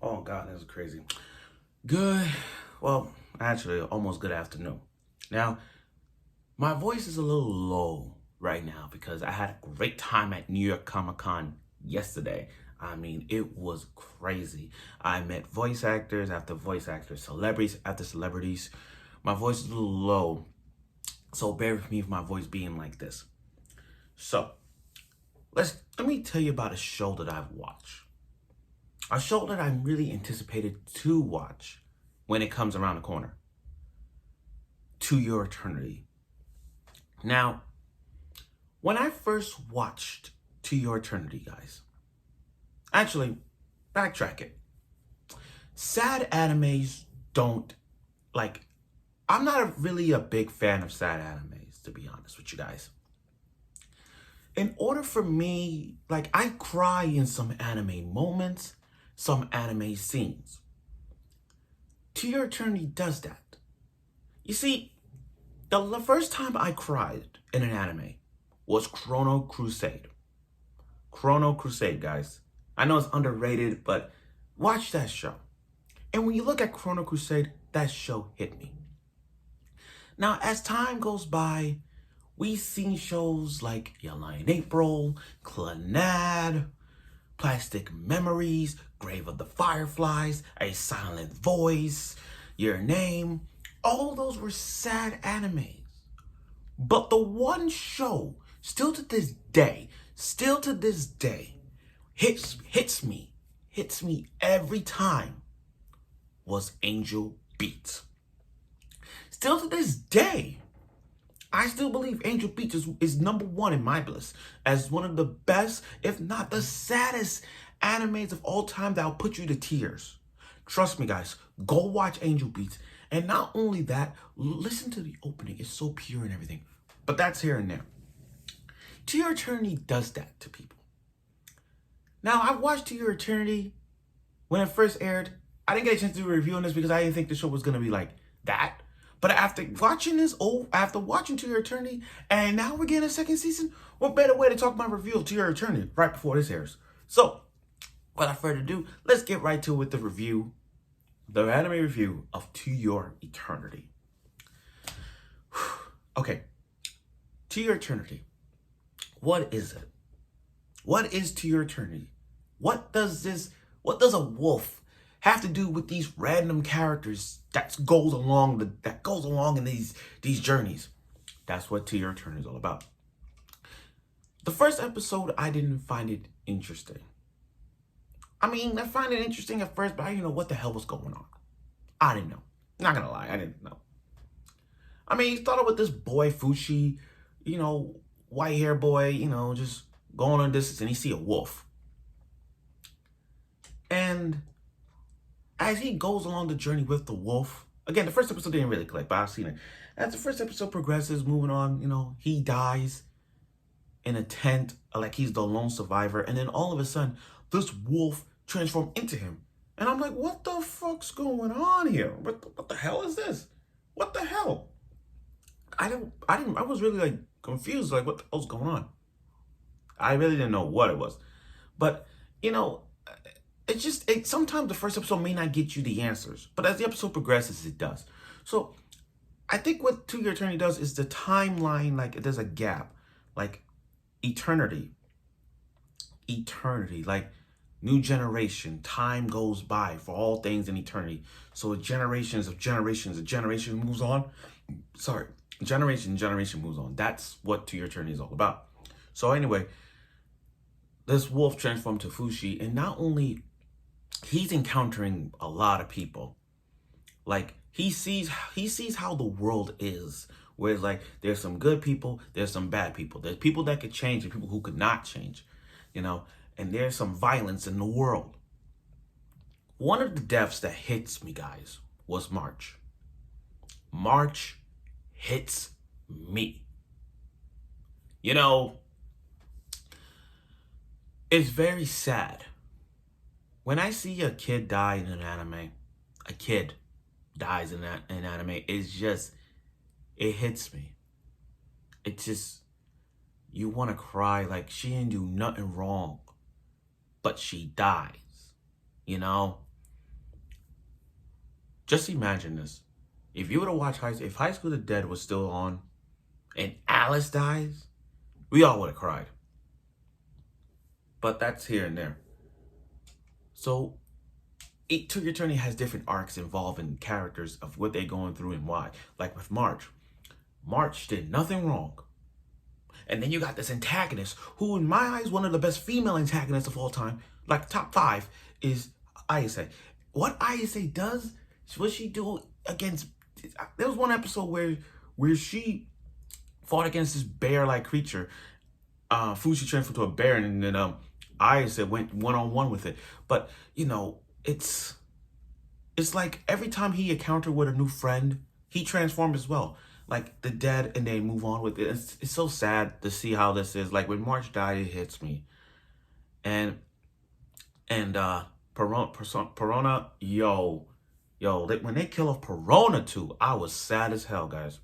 Oh God, that's crazy. Good, well, actually, almost good afternoon. Now, my voice is a little low right now because I had a great time at New York Comic Con yesterday. I mean, it was crazy. I met voice actors after voice actors, celebrities after celebrities. My voice is a little low, so bear with me for my voice being like this. So, let me tell you about a show that I've watched. A show that I'm really anticipated to watch when it comes around the corner. To Your Eternity. Now, when I first watched To Your Eternity, guys, actually, backtrack it. Sad animes don't, like, I'm not really a big fan of sad animes, to be honest with you guys. In order for me, like, I cry in some anime moments, some anime scenes. To Your Eternity does that. You see, the first time I cried in an anime was Chrono Crusade. Chrono Crusade, guys. I know it's underrated, but watch that show. And when you look at Chrono Crusade, that show hit me. Now, as time goes by, we've seen shows like Your Lie in April, Clannad, Plastic Memories, Grave of the Fireflies, A Silent Voice, Your Name. All those were sad animes. But the one show, still to this day, hits me every time was Angel Beats. Still to this day, I still believe Angel Beats is number one in my list as one of the best, if not the saddest animes of all time that'll put you to tears. Trust me, guys, go watch Angel Beats. And not only that, listen to the opening. It's so pure and everything. But that's here and there. To Your Eternity does that to people. Now, I watched To Your Eternity when it first aired. I didn't get a chance to do a review on this because I didn't think the show was going to be like that. But after watching To Your Eternity, and now we're getting a second season, what better way to talk my review of To Your Eternity right before this airs? So, without further ado, let's get right to it with the review, the anime review of To Your Eternity. Okay, To Your Eternity. What is it? What is To Your Eternity? What does a wolf have to do with these random characters that goes along in these journeys? That's what To Your Eternity is all about. The first episode, I didn't find it interesting. I mean, I find it interesting at first, but I didn't know what the hell was going on. I didn't know. Not gonna lie, I didn't know. I mean, he started with this boy, Fushi, white hair boy, just going on distance, and he see a wolf. And as he goes along the journey with the wolf, again, the first episode didn't really click, but I've seen it. As the first episode progresses, moving on, he dies in a tent, like he's the lone survivor, and then all of a sudden, this wolf transforms into him. And I'm like, what the fuck's going on here? What the hell is this? What the hell? I was really like confused, like what the hell's going on? I really didn't know what it was. But, sometimes the first episode may not get you the answers, but as the episode progresses, it does. So I think what To Your Eternity does is the timeline, like there's a gap, like eternity, like new generation, time goes by for all things in eternity. So generations of generations, a generation moves on. Sorry, generation moves on. That's what To Your Eternity is all about. So anyway, this wolf transformed to Fushi, and not only he's encountering a lot of people. Like he sees how the world is. Where it's like there's some good people, there's some bad people. There's people that could change and people who could not change. And there's some violence in the world. One of the deaths that hits me, guys, was March. March hits me. It's very sad. When I see a kid die in an anime, a kid dies in an anime, it hits me. It's just, you want to cry like she didn't do nothing wrong, but she dies, Just imagine this. If you were to watch if High School of the Dead was still on and Alice dies, we all would have cried. But that's here and there. So To Your Eternity has different arcs involving characters of what they're going through and why. Like with March. March did nothing wrong. And then you got this antagonist who, in my eyes, one of the best female antagonists of all time, like top 5, is Ayase. What Ayase does, what she do against... There was one episode where she fought against this bear-like creature. Fuji transferred to a bear, and then Ayase went one-on-one with it. But, you know, it's like every time he encountered with a new friend, he transformed as well. Like the dead, and they move on with it. It's so sad to see how this is. Like when March died, it hits me. And Perona, when they kill off Perona too, I was sad as hell, guys.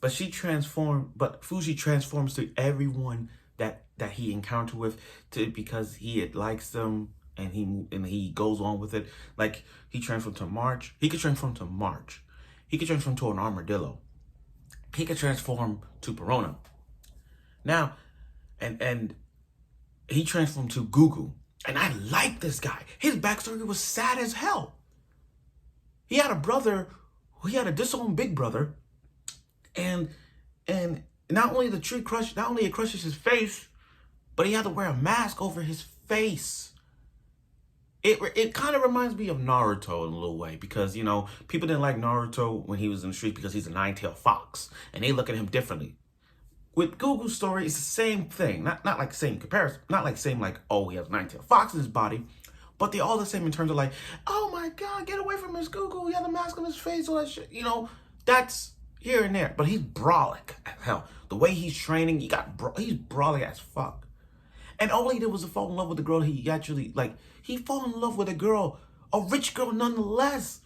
But Fuji transforms to everyone that he encountered with, because he likes them, and he goes on with it. Like he transformed to March. He could transform to March. He could transform to an armadillo. He could transform to Perona. Now, and he transformed to Gugu. And I like this guy. His backstory was sad as hell. He had a brother, he had a disowned big brother, and not only it crushes his face, but he had to wear a mask over his face. It kind of reminds me of Naruto in a little way, because, you know, people didn't like Naruto when he was in the street because he's a nine-tailed fox, and they look at him differently. With Gugu's story, it's the same thing. Not like same comparison. Not like same like, oh, he has a nine-tailed fox in his body, but they all the same in terms of like, oh my God, get away from Miss Gugu. He had a mask on his face, all that shit. You know, that's here and there. But he's brolic as hell. The way he's training, he's brolic as fuck. And all he did was to fall in love with the girl he actually, like, he fall in love with a girl, a rich girl nonetheless.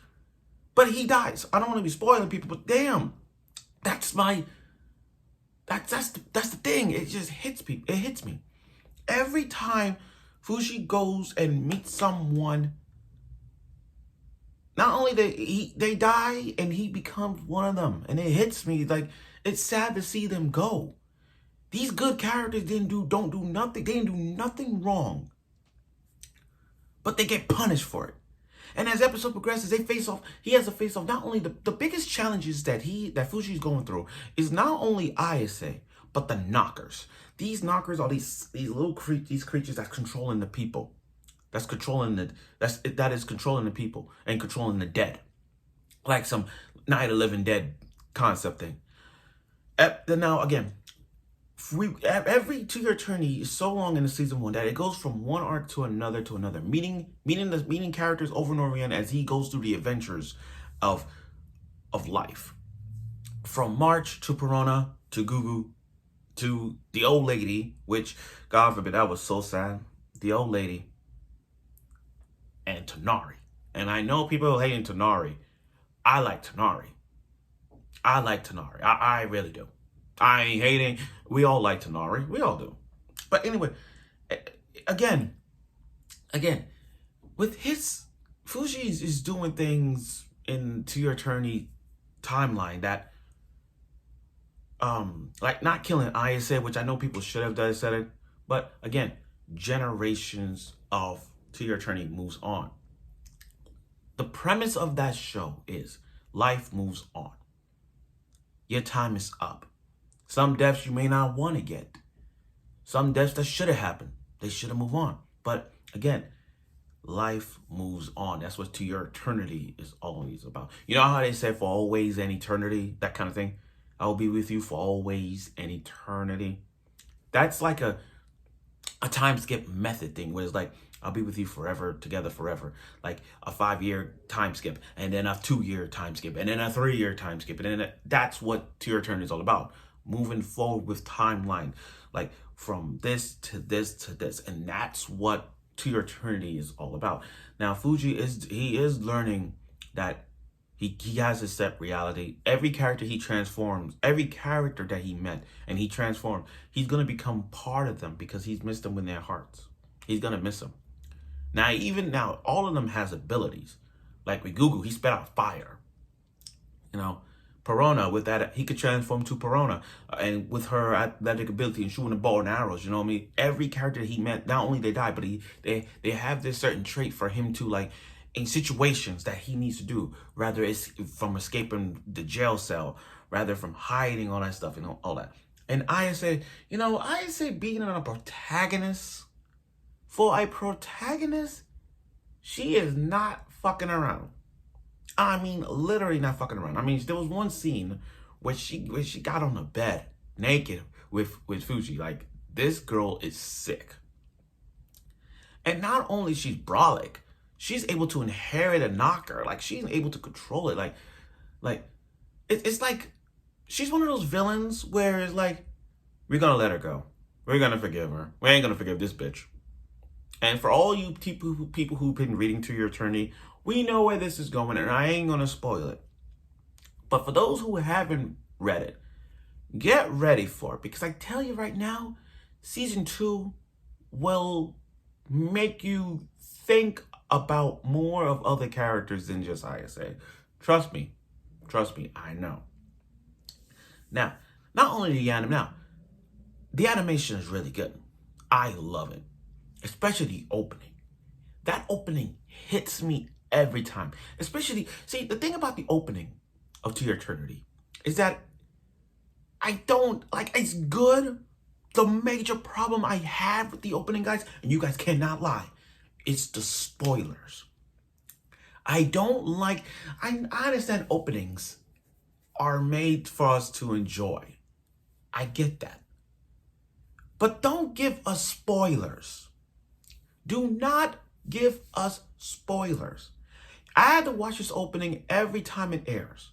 But he dies. I don't want to be spoiling people, but damn, that's the thing. It just hits people. It hits me. Every time Fuji goes and meets someone, not only they die and he becomes one of them, and it hits me. Like, it's sad to see them go. These good characters don't do nothing. They didn't do nothing wrong, but they get punished for it. And as episode progresses, he has to face off not only the biggest challenges that Fuji's going through is not only Ayase, but the knockers. These knockers are these creatures that's controlling the people. That is controlling the people and controlling the dead. Like some Night of Living Dead concept thing. Now again, every To Your Eternity is so long in the season 1 that it goes from one arc to another, meeting characters over and over again as he goes through the adventures of life. From March to Perona to Gugu to the old lady, which, God forbid, that was so sad. The old lady and Tonari. And I know people are hating Tonari. I like Tonari. I really do. I ain't hating. We all like Tonari. We all do. But anyway, again, with Fuji is doing things in To Your Eternity timeline that, like not killing Ayase, which I know people should have said it, but again, generations of To Your Eternity moves on. The premise of that show is life moves on. Your time is up. Some deaths you may not want to get. Some deaths that should have happened. They should have moved on. But again, life moves on. That's what To Your Eternity is always about. You know how they say for always and eternity, that kind of thing? I will be with you for always and eternity. That's like a time skip method thing where it's like, I'll be with you forever, together forever. Like a 5-year time skip, and then a 2-year time skip, and then a 3-year time skip. And then that's what To Your Eternity is all about. Moving forward with timeline, like from this to this to this. And that's what To Your Eternity is all about. Now, Fuji is learning that he has a set reality. Every character he transforms, every character that he met and he transformed, he's going to become part of them because he's missed them in their hearts. He's going to miss them. Now, even now, all of them has abilities, Like with Gugu, he spit out fire. You know, Perona, with that, he could transform to Perona. And with her athletic ability and shooting the ball and arrows, you know what I mean? Every character he met, not only they die, but they have this certain trait for him to, like, in situations that he needs to do, rather it's from escaping the jail cell, rather from hiding, all that stuff, you know, all that. And I say, you know, I say being a protagonist, for a protagonist, she is not fucking around. I mean, literally not fucking around. I mean, there was one scene where she got on the bed naked with Fuji. Like, this girl is sick. And not only she's brolic, she's able to inherit a knocker. Like, she's able to control it. Like it's like she's one of those villains where it's like, we're gonna let her go. We're gonna forgive her. We ain't gonna forgive this bitch. And for all you people who've been reading To Your Eternity, we know where this is going, and I ain't gonna spoil it. But for those who haven't read it, get ready for it, because I tell you right now, season 2 will make you think about more of other characters than just Ayase. Trust me, I know. Now, not only the animation is really good. I love it, especially the opening. That opening hits me every time. Especially, see, the thing about the opening of To Your Eternity is that I don't, like, it's good. The major problem I have with the opening, guys, and you guys cannot lie, it's the spoilers. I don't like, I understand openings are made for us to enjoy. I get that. But don't give us spoilers. Do not give us spoilers. I had to watch this opening every time it airs.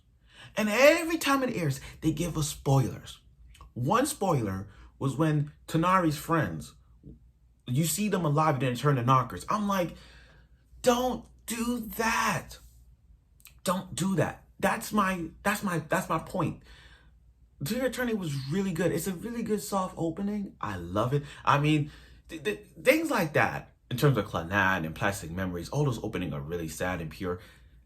And every time it airs, they give us spoilers. One spoiler was when Tonari's friends, you see them alive and then turn to knockers. I'm like, don't do that. Don't do that. That's my point. To Your Eternity was really good. It's a really good soft opening. I love it. I mean, things like that, in terms of Clannad and Plastic Memories, all those openings are really sad and pure.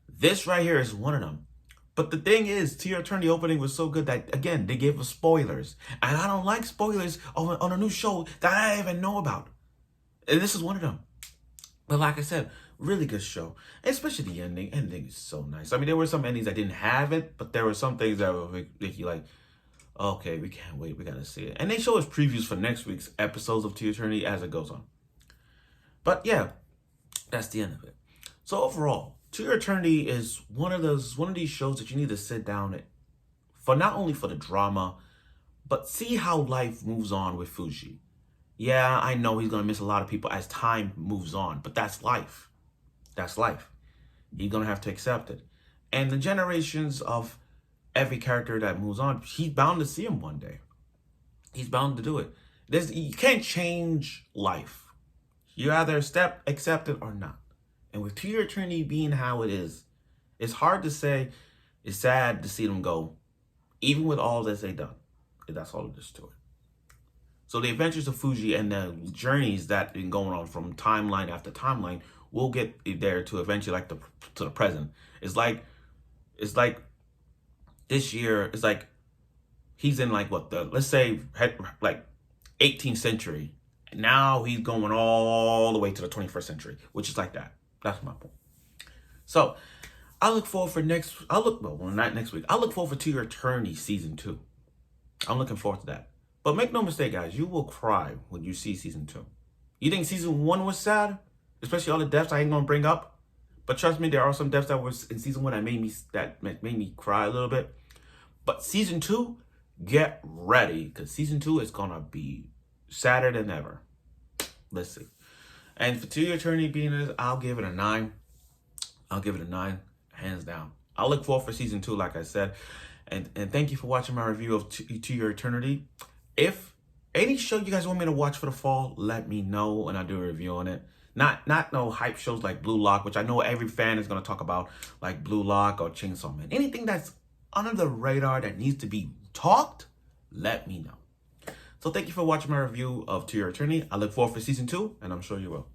This right here is one of them. But the thing is, To Your Eternity opening was so good that, again, they gave us spoilers. And I don't like spoilers on a new show that I didn't even know about. And this is one of them. But like I said, really good show. Especially the ending. Ending is so nice. I mean, there were some endings that didn't have it, but there were some things that were make you like, okay, we can't wait. We gotta see it. And they show us previews for next week's episodes of To Your Eternity as it goes on. But yeah, that's the end of it. So overall, To Your Eternity is one of these shows that you need to sit down for, not only for the drama, but see how life moves on with Fuji. Yeah, I know he's gonna miss a lot of people as time moves on, but that's life. That's life. He's gonna have to accept it. And the generations of every character that moves on, he's bound to see him one day. He's bound to do it. You can't change life. You either accept it or not. And with To Your Eternity being how it is, it's hard to say. It's sad to see them go, even with all that they've done. That's all it is to it. So the adventures of Fuji and the journeys that been going on from timeline after timeline will get there to eventually to the present. It's like this year. It's like he's in let's say 18th century. And now he's going all the way to the 21st century, which is like that. That's my point. So I look forward for not next week. I look forward to Your Eternity season 2. I'm looking forward to that. But make no mistake, guys, you will cry when you see season 2. You think season 1 was sad? Especially all the deaths I ain't gonna bring up. But trust me, there are some deaths that was in season 1 that made me cry a little bit. But season 2, get ready, because season 2 is gonna be sadder than ever. Let's see. And for To Your Eternity being this, I'll give it a 9. I'll give it a 9, hands down. I'll look forward for season 2, like I said. And thank you for watching my review of To Your Eternity. If any show you guys want me to watch for the fall, let me know and I'll do a review on it. Not no hype shows like Blue Lock, which I know every fan is going to talk about, like Blue Lock or Chainsaw Man. Anything that's under the radar that needs to be talked, let me know. So thank you for watching my review of To Your Eternity. I look forward for season 2, and I'm sure you will.